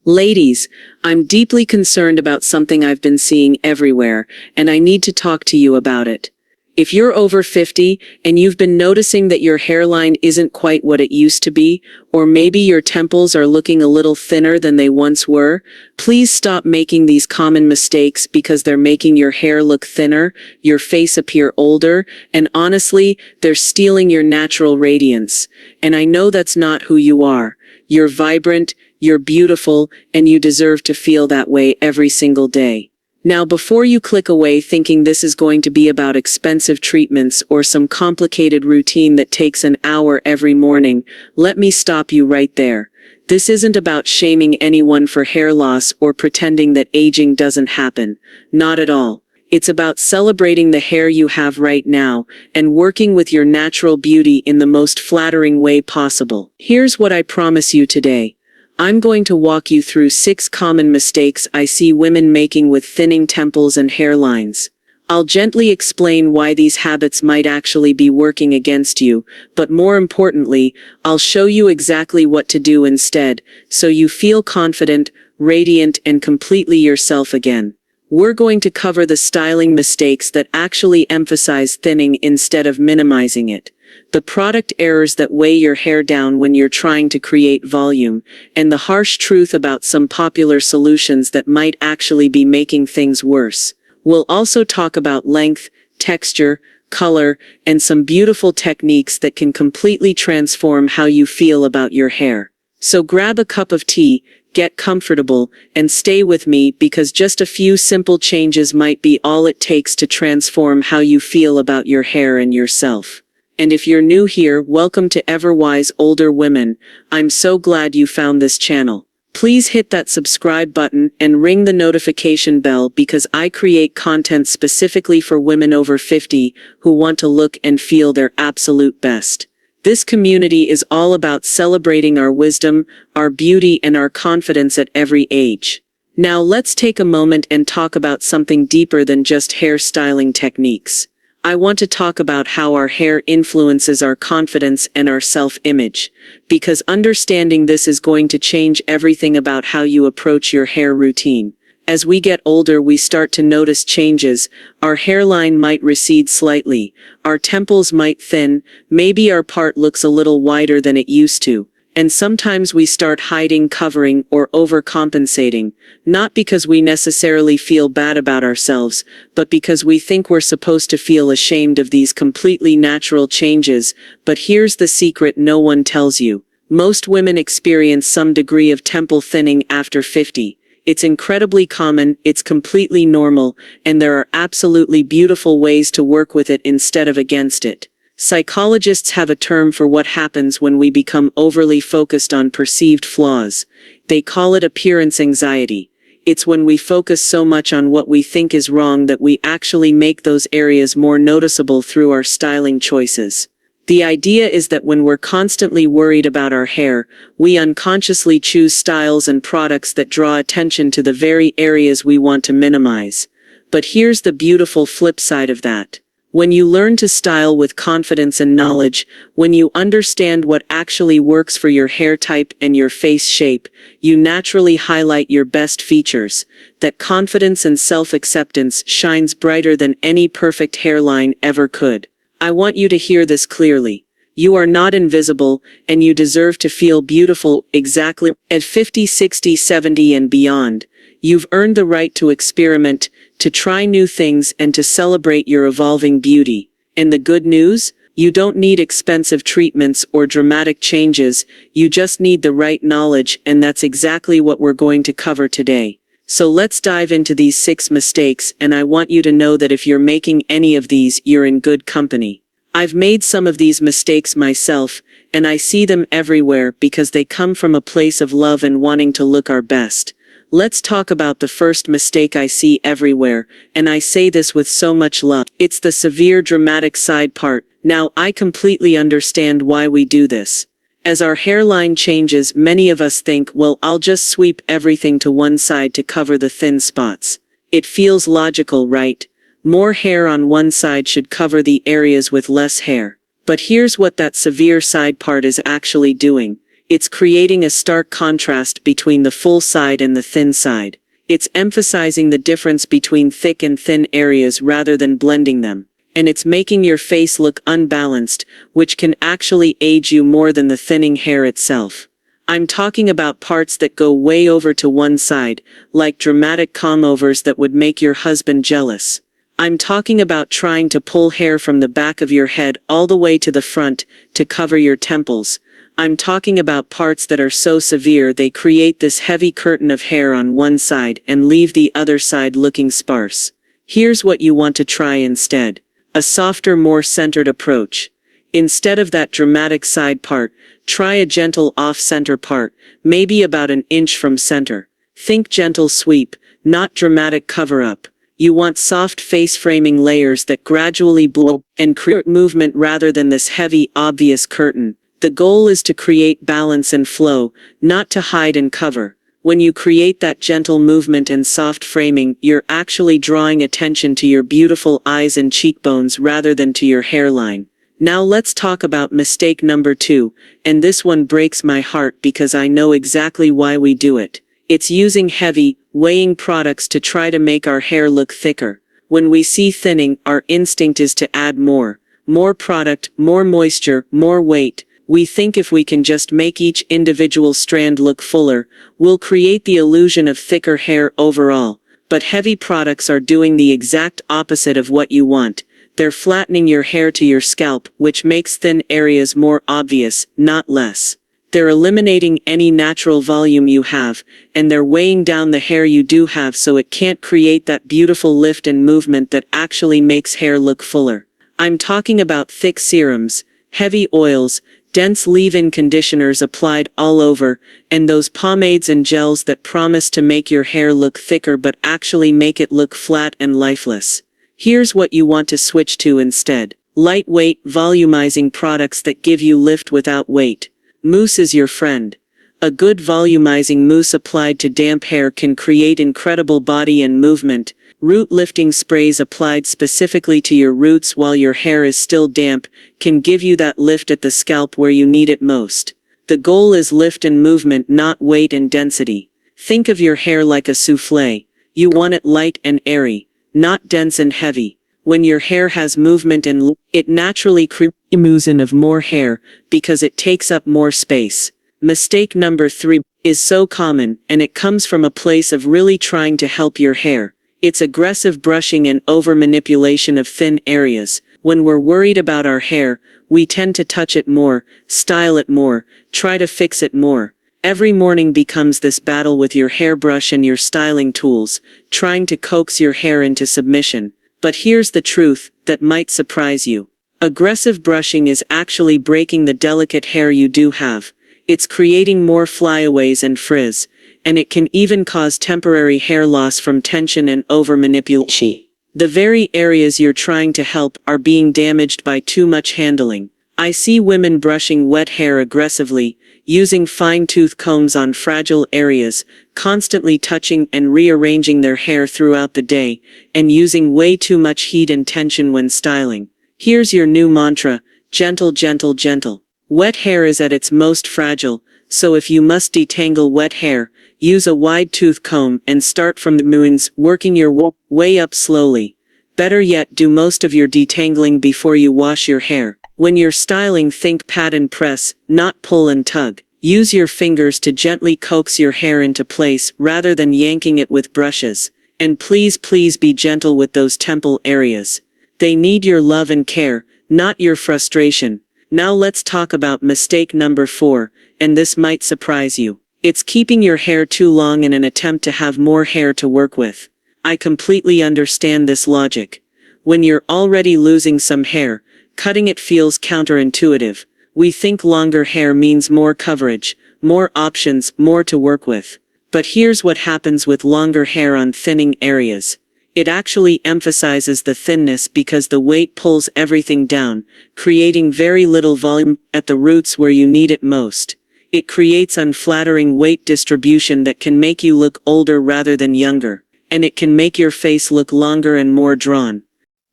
Ladies, I'm deeply concerned about something I've been seeing everywhere, and I need to talk to you about it. If you're over 50 and you've been noticing that your hairline isn't quite what it used to be, or maybe your temples are looking a little thinner than they once were, please stop making these common mistakes because they're making your hair look thinner, your face appear older, and honestly, they're stealing your natural radiance. And I know that's not who you are. You're vibrant, you're beautiful, and you deserve to feel that way every single day. Now, before you click away thinking this is going to be about expensive treatments or some complicated routine that takes an hour every morning, let me stop you right there. This isn't about shaming anyone for hair loss or pretending that aging doesn't happen. Not at all. It's about celebrating the hair you have right now and working with your natural beauty in the most flattering way possible. Here's what I promise you today. I'm going to walk you through 6 common mistakes I see women making with thinning temples and hairlines. I'll gently explain why these habits might actually be working against you, but more importantly, I'll show you exactly what to do instead, so you feel confident, radiant, and completely yourself again. We're going to cover the styling mistakes that actually emphasize thinning instead of minimizing it, the product errors that weigh your hair down when you're trying to create volume, and the harsh truth about some popular solutions that might actually be making things worse. We'll also talk about length, texture, color, and some beautiful techniques that can completely transform how you feel about your hair. So grab a cup of tea, get comfortable, and stay with me because just a few simple changes might be all it takes to transform how you feel about your hair and yourself. And if you're new here, welcome to EverWise Older Women. I'm so glad you found this channel. Please hit that subscribe button and ring the notification bell because I create content specifically for women over 50 who want to look and feel their absolute best. This community is all about celebrating our wisdom, our beauty, and our confidence at every age. Now let's take a moment and talk about something deeper than just hairstyling techniques. I want to talk about how our hair influences our confidence and our self-image, because understanding this is going to change everything about how you approach your hair routine. As we get older, we start to notice changes. Our hairline might recede slightly, our temples might thin, maybe our part looks a little wider than it used to. And sometimes we start hiding, covering, or overcompensating, not because we necessarily feel bad about ourselves, but because we think we're supposed to feel ashamed of these completely natural changes. But here's the secret no one tells you. Most women experience some degree of temple thinning after 50. It's incredibly common, it's completely normal, and there are absolutely beautiful ways to work with it instead of against it. Psychologists have a term for what happens when we become overly focused on perceived flaws. They call it appearance anxiety. It's when we focus so much on what we think is wrong that we actually make those areas more noticeable through our styling choices. The idea is that when we're constantly worried about our hair, we unconsciously choose styles and products that draw attention to the very areas we want to minimize. But here's the beautiful flip side of that. When you learn to style with confidence and knowledge, when you understand what actually works for your hair type and your face shape, you naturally highlight your best features. That confidence and self-acceptance shines brighter than any perfect hairline ever could. I want you to hear this clearly. You are not invisible, and you deserve to feel beautiful exactly at 50, 60, 70, and beyond. You've earned the right to experiment, to try new things, and to celebrate your evolving beauty. And the good news? You don't need expensive treatments or dramatic changes, you just need the right knowledge, and that's exactly what we're going to cover today. So let's dive into these 6 mistakes, and I want you to know that if you're making any of these, you're in good company. I've made some of these mistakes myself, and I see them everywhere because they come from a place of love and wanting to look our best. Let's talk about the first mistake I see everywhere, and I say this with so much love. It's the severe dramatic side part. Now, I completely understand why we do this. As our hairline changes, many of us think, well, I'll just sweep everything to one side to cover the thin spots. It feels logical, right? More hair on one side should cover the areas with less hair. But here's what that severe side part is actually doing. It's creating a stark contrast between the full side and the thin side. It's emphasizing the difference between thick and thin areas rather than blending them. And it's making your face look unbalanced, which can actually age you more than the thinning hair itself. I'm talking about parts that go way over to one side, like dramatic comb-overs that would make your husband jealous. I'm talking about trying to pull hair from the back of your head all the way to the front to cover your temples. I'm talking about parts that are so severe they create this heavy curtain of hair on one side and leave the other side looking sparse. Here's what you want to try instead. A softer, more centered approach. Instead of that dramatic side part, try a gentle off-center part, maybe about an inch from center. Think gentle sweep, not dramatic cover-up. You want soft face-framing layers that gradually blow and create movement rather than this heavy, obvious curtain. The goal is to create balance and flow, not to hide and cover. When you create that gentle movement and soft framing, you're actually drawing attention to your beautiful eyes and cheekbones rather than to your hairline. Now let's talk about mistake number 2, and this one breaks my heart because I know exactly why we do it. It's using heavy, weighing products to try to make our hair look thicker. When we see thinning, our instinct is to add more. More product, more moisture, more weight. We think if we can just make each individual strand look fuller, we'll create the illusion of thicker hair overall. But heavy products are doing the exact opposite of what you want. They're flattening your hair to your scalp, which makes thin areas more obvious, not less. They're eliminating any natural volume you have, and they're weighing down the hair you do have so it can't create that beautiful lift and movement that actually makes hair look fuller. I'm talking about thick serums, heavy oils, dense leave-in conditioners applied all over, and those pomades and gels that promise to make your hair look thicker but actually make it look flat and lifeless. Here's what you want to switch to instead. Lightweight, volumizing products that give you lift without weight. Mousse is your friend. A good volumizing mousse applied to damp hair can create incredible body and movement. Root lifting sprays applied specifically to your roots while your hair is still damp can give you that lift at the scalp where you need it most. The goal is lift and movement, not weight and density. Think of your hair like a souffle. You want it light and airy, not dense and heavy. When your hair has movement and it naturally creates a illusion of more hair because it takes up more space. Mistake number 3 is so common, and it comes from a place of really trying to help your hair. It's aggressive brushing and over-manipulation of thin areas. When we're worried about our hair, we tend to touch it more, style it more, try to fix it more. Every morning becomes this battle with your hairbrush and your styling tools, trying to coax your hair into submission. But here's the truth that might surprise you. Aggressive brushing is actually breaking the delicate hair you do have. It's creating more flyaways and frizz, and it can even cause temporary hair loss from tension and over-manipulation. The very areas you're trying to help are being damaged by too much handling. I see women brushing wet hair aggressively, using fine-tooth combs on fragile areas, constantly touching and rearranging their hair throughout the day, and using way too much heat and tension when styling. Here's your new mantra: gentle, gentle, gentle. Wet hair is at its most fragile, so if you must detangle wet hair, use a wide-tooth comb and start from the moons, working your way up slowly. Better yet, do most of your detangling before you wash your hair. When you're styling, think pat and press, not pull and tug. Use your fingers to gently coax your hair into place rather than yanking it with brushes. And please, please be gentle with those temple areas. They need your love and care, not your frustration. Now let's talk about mistake number 4, and this might surprise you. It's keeping your hair too long in an attempt to have more hair to work with. I completely understand this logic. When you're already losing some hair, cutting it feels counterintuitive. We think longer hair means more coverage, more options, more to work with. But here's what happens with longer hair on thinning areas. It actually emphasizes the thinness because the weight pulls everything down, creating very little volume at the roots where you need it most. It creates unflattering weight distribution that can make you look older rather than younger, and it can make your face look longer and more drawn.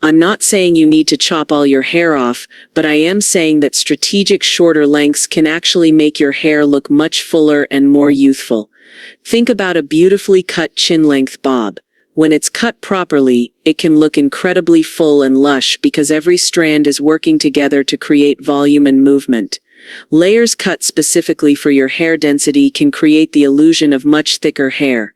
I'm not saying you need to chop all your hair off, but I am saying that strategic shorter lengths can actually make your hair look much fuller and more youthful. Think about a beautifully cut chin-length bob. When it's cut properly, it can look incredibly full and lush because every strand is working together to create volume and movement. Layers cut specifically for your hair density can create the illusion of much thicker hair.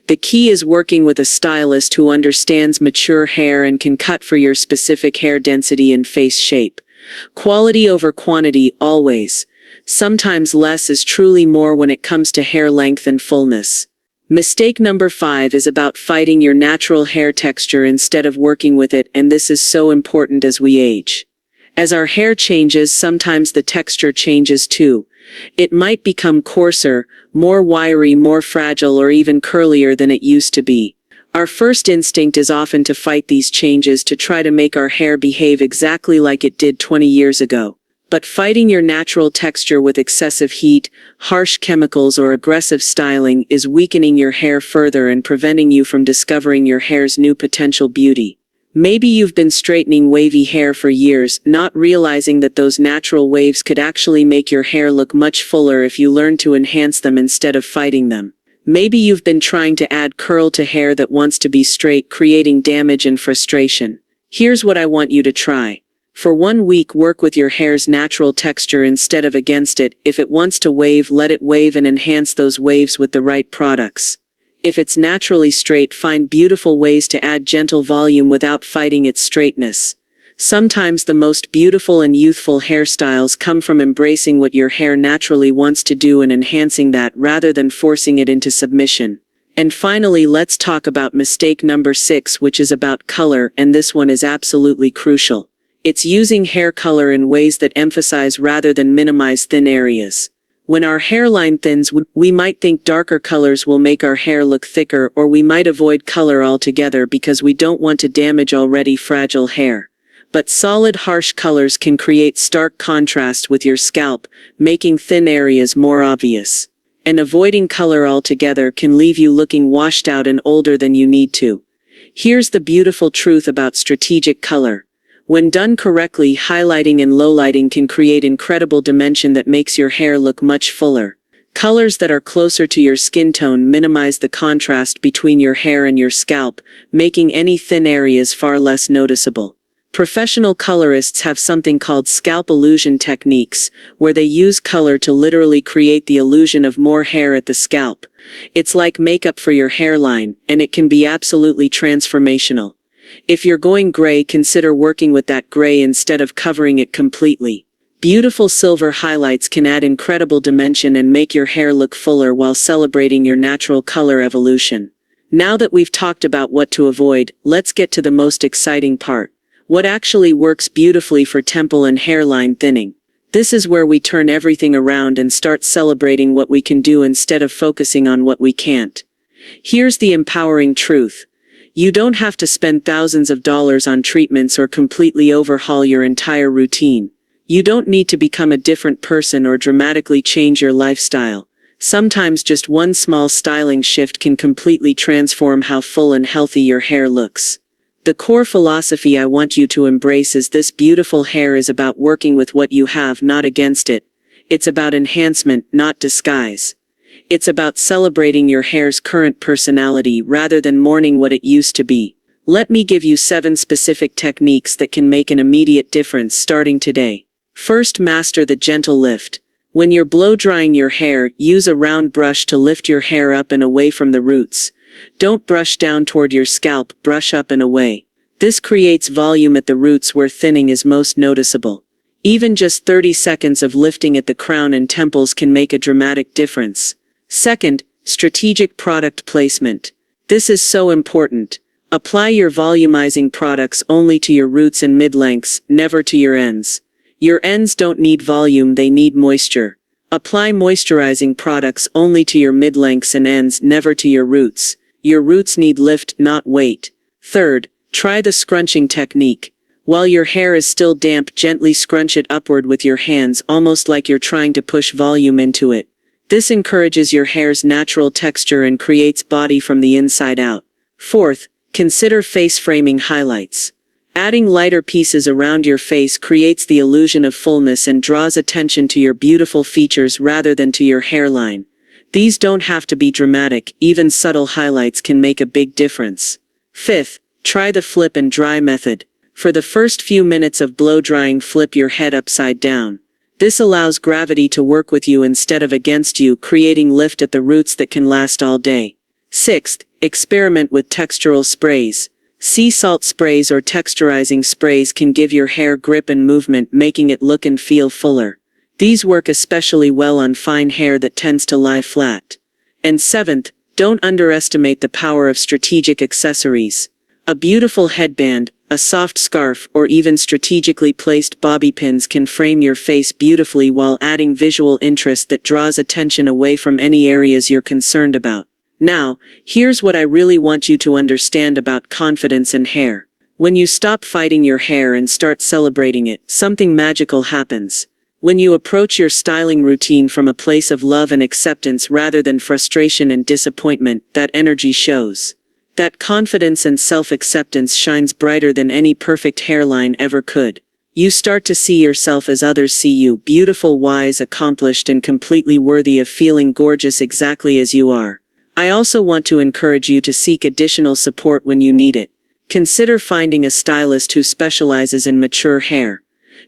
The key is working with a stylist who understands mature hair and can cut for your specific hair density and face shape. Quality over quantity always. Sometimes less is truly more when it comes to hair length and fullness. Mistake number 5 is about fighting your natural hair texture instead of working with it, and this is so important as we age. As our hair changes, sometimes the texture changes too. It might become coarser, more wiry, more fragile, or even curlier than it used to be. Our first instinct is often to fight these changes to try to make our hair behave exactly like it did 20 years ago. But fighting your natural texture with excessive heat, harsh chemicals, or aggressive styling is weakening your hair further and preventing you from discovering your hair's new potential beauty. Maybe you've been straightening wavy hair for years, not realizing that those natural waves could actually make your hair look much fuller if you learn to enhance them instead of fighting them. Maybe you've been trying to add curl to hair that wants to be straight, creating damage and frustration. Here's what I want you to try. For 1 week, work with your hair's natural texture instead of against it. If it wants to wave, let it wave and enhance those waves with the right products. If it's naturally straight, find beautiful ways to add gentle volume without fighting its straightness. Sometimes the most beautiful and youthful hairstyles come from embracing what your hair naturally wants to do and enhancing that rather than forcing it into submission. And finally, let's talk about mistake number 6, which is about color, and this one is absolutely crucial. It's using hair color in ways that emphasize rather than minimize thin areas. When our hairline thins, we might think darker colors will make our hair look thicker, or we might avoid color altogether because we don't want to damage already fragile hair. But solid, harsh colors can create stark contrast with your scalp, making thin areas more obvious. And avoiding color altogether can leave you looking washed out and older than you need to. Here's the beautiful truth about strategic color. When done correctly, highlighting and lowlighting can create incredible dimension that makes your hair look much fuller. Colors that are closer to your skin tone minimize the contrast between your hair and your scalp, making any thin areas far less noticeable. Professional colorists have something called scalp illusion techniques, where they use color to literally create the illusion of more hair at the scalp. It's like makeup for your hairline, and it can be absolutely transformational. If you're going gray, consider working with that gray instead of covering it completely. Beautiful silver highlights can add incredible dimension and make your hair look fuller while celebrating your natural color evolution. Now that we've talked about what to avoid, let's get to the most exciting part. What actually works beautifully for temple and hairline thinning. This is where we turn everything around and start celebrating what we can do instead of focusing on what we can't. Here's the empowering truth. You don't have to spend thousands of dollars on treatments or completely overhaul your entire routine. You don't need to become a different person or dramatically change your lifestyle. Sometimes just one small styling shift can completely transform how full and healthy your hair looks. The core philosophy I want you to embrace is this: beautiful hair is about working with what you have, not against it. It's about enhancement, not disguise. It's about celebrating your hair's current personality rather than mourning what it used to be. Let me give you 7 specific techniques that can make an immediate difference starting today. First, master the gentle lift. When you're blow drying your hair, use a round brush to lift your hair up and away from the roots. Don't brush down toward your scalp, brush up and away. This creates volume at the roots where thinning is most noticeable. Even just 30 seconds of lifting at the crown and temples can make a dramatic difference. Second, strategic product placement. This is so important. Apply your volumizing products only to your roots and mid-lengths, never to your ends. Your ends don't need volume, they need moisture. Apply moisturizing products only to your mid-lengths and ends, never to your roots. Your roots need lift, not weight. Third, try the scrunching technique. While your hair is still damp, gently scrunch it upward with your hands, almost like you're trying to push volume into it. This encourages your hair's natural texture and creates body from the inside out. Fourth, consider face framing highlights. Adding lighter pieces around your face creates the illusion of fullness and draws attention to your beautiful features rather than to your hairline. These don't have to be dramatic, even subtle highlights can make a big difference. Fifth, try the flip and dry method. For the first few minutes of blow drying, flip your head upside down. This allows gravity to work with you instead of against you, creating lift at the roots that can last all day. Sixth, experiment with textural sprays. Sea salt sprays or texturizing sprays can give your hair grip and movement, making it look and feel fuller. These work especially well on fine hair that tends to lie flat. And seventh, don't underestimate the power of strategic accessories. A beautiful headband, a soft scarf, or even strategically placed bobby pins can frame your face beautifully while adding visual interest that draws attention away from any areas you're concerned about. Now, here's what I really want you to understand about confidence and hair. When you stop fighting your hair and start celebrating it, something magical happens. When you approach your styling routine from a place of love and acceptance rather than frustration and disappointment, that energy shows. That confidence and self-acceptance shines brighter than any perfect hairline ever could. You start to see yourself as others see you, beautiful, wise, accomplished, and completely worthy of feeling gorgeous exactly as you are. I also want to encourage you to seek additional support when you need it. Consider finding a stylist who specializes in mature hair.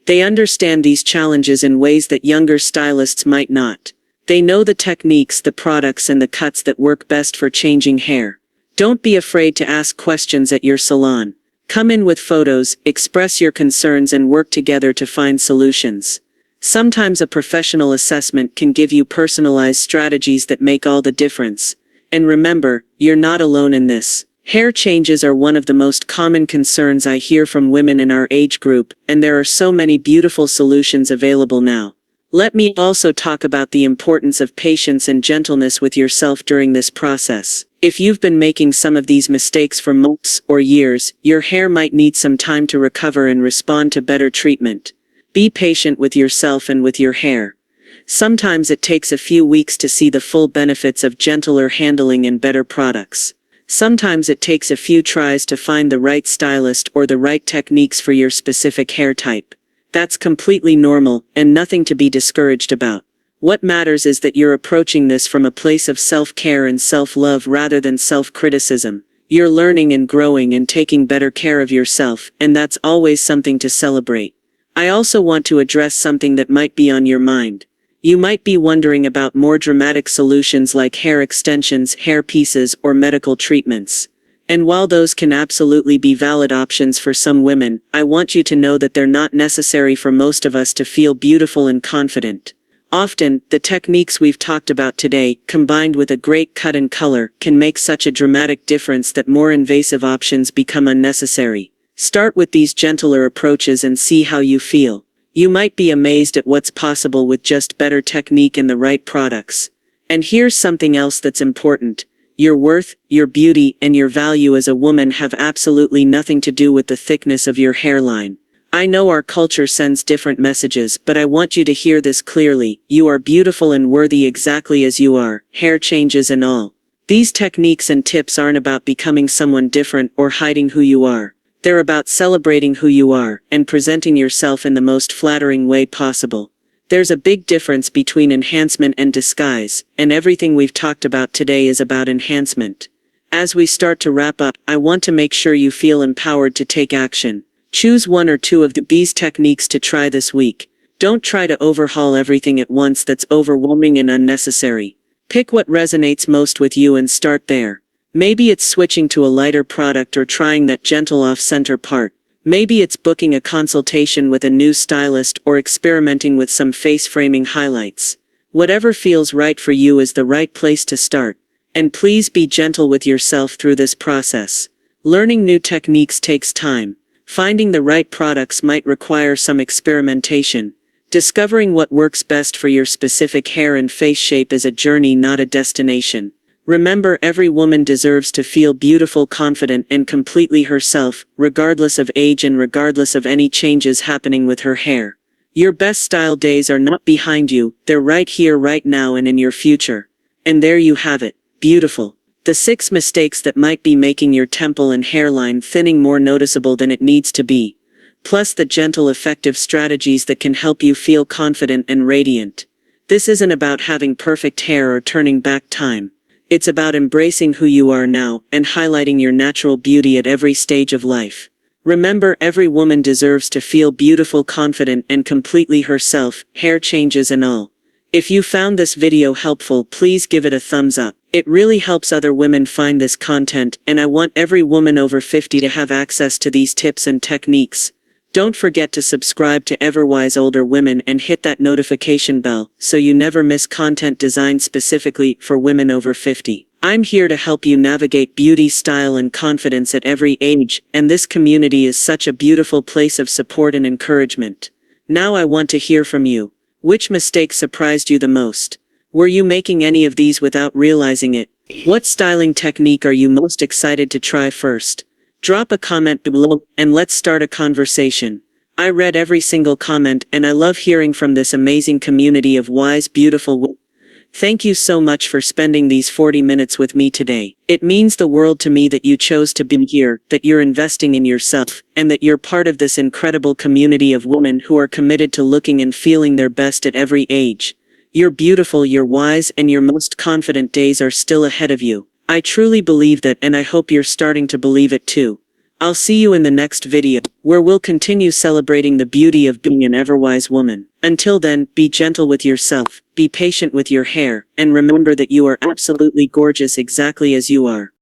They understand these challenges in ways that younger stylists might not. They know the techniques, the products, and the cuts that work best for changing hair. Don't be afraid to ask questions at your salon. Come in with photos, express your concerns, and work together to find solutions. Sometimes a professional assessment can give you personalized strategies that make all the difference. And remember, you're not alone in this. Hair changes are one of the most common concerns I hear from women in our age group, and there are so many beautiful solutions available now. Let me also talk about the importance of patience and gentleness with yourself during this process. If you've been making some of these mistakes for months or years, your hair might need some time to recover and respond to better treatment. Be patient with yourself and with your hair. Sometimes it takes a few weeks to see the full benefits of gentler handling and better products. Sometimes it takes a few tries to find the right stylist or the right techniques for your specific hair type. That's completely normal, and nothing to be discouraged about. What matters is that you're approaching this from a place of self-care and self-love rather than self-criticism. You're learning and growing and taking better care of yourself, and that's always something to celebrate. I also want to address something that might be on your mind. You might be wondering about more dramatic solutions like hair extensions, hair pieces, or medical treatments. And while those can absolutely be valid options for some women, I want you to know that they're not necessary for most of us to feel beautiful and confident. Often, the techniques we've talked about today, combined with a great cut and color, can make such a dramatic difference that more invasive options become unnecessary. Start with these gentler approaches and see how you feel. You might be amazed at what's possible with just better technique and the right products. And here's something else that's important. Your worth, your beauty, and your value as a woman have absolutely nothing to do with the thickness of your hairline. I know our culture sends different messages, but I want you to hear this clearly. You are beautiful and worthy exactly as you are, hair changes and all. These techniques and tips aren't about becoming someone different or hiding who you are. They're about celebrating who you are and presenting yourself in the most flattering way possible. There's a big difference between enhancement and disguise, and everything we've talked about today is about enhancement. As we start to wrap up, I want to make sure you feel empowered to take action. Choose one or two of these techniques to try this week. Don't try to overhaul everything at once. That's overwhelming and unnecessary. Pick what resonates most with you and start there. Maybe it's switching to a lighter product or trying that gentle off-center part. Maybe it's booking a consultation with a new stylist or experimenting with some face framing highlights. Whatever feels right for you is the right place to start. And please be gentle with yourself through this process. Learning new techniques takes time. Finding the right products might require some experimentation. Discovering what works best for your specific hair and face shape is a journey, not a destination. Remember, every woman deserves to feel beautiful, confident, and completely herself, regardless of age and regardless of any changes happening with her hair. Your best style days are not behind you, they're right here, right now, and in your future. And there you have it. Beautiful. The 6 mistakes that might be making your temple and hairline thinning more noticeable than it needs to be. Plus the gentle, effective strategies that can help you feel confident and radiant. This isn't about having perfect hair or turning back time. It's about embracing who you are now and highlighting your natural beauty at every stage of life. Remember, every woman deserves to feel beautiful, confident, and completely herself, hair changes and all. If you found this video helpful, please give it a thumbs up. It really helps other women find this content, and I want every woman over 50 to have access to these tips and techniques. Don't forget to subscribe to EverWise Older Women and hit that notification bell so you never miss content designed specifically for women over 50. I'm here to help you navigate beauty, style, and confidence at every age, and this community is such a beautiful place of support and encouragement. Now I want to hear from you. Which mistake surprised you the most? Were you making any of these without realizing it? What styling technique are you most excited to try first? Drop a comment below, and let's start a conversation. I read every single comment, and I love hearing from this amazing community of wise, beautiful women. Thank you so much for spending these 40 minutes with me today. It means the world to me that you chose to be here, that you're investing in yourself, and that you're part of this incredible community of women who are committed to looking and feeling their best at every age. You're beautiful, you're wise, and your most confident days are still ahead of you. I truly believe that, and I hope you're starting to believe it too. I'll see you in the next video, where we'll continue celebrating the beauty of being an EverWise woman. Until then, be gentle with yourself, be patient with your hair, and remember that you are absolutely gorgeous exactly as you are.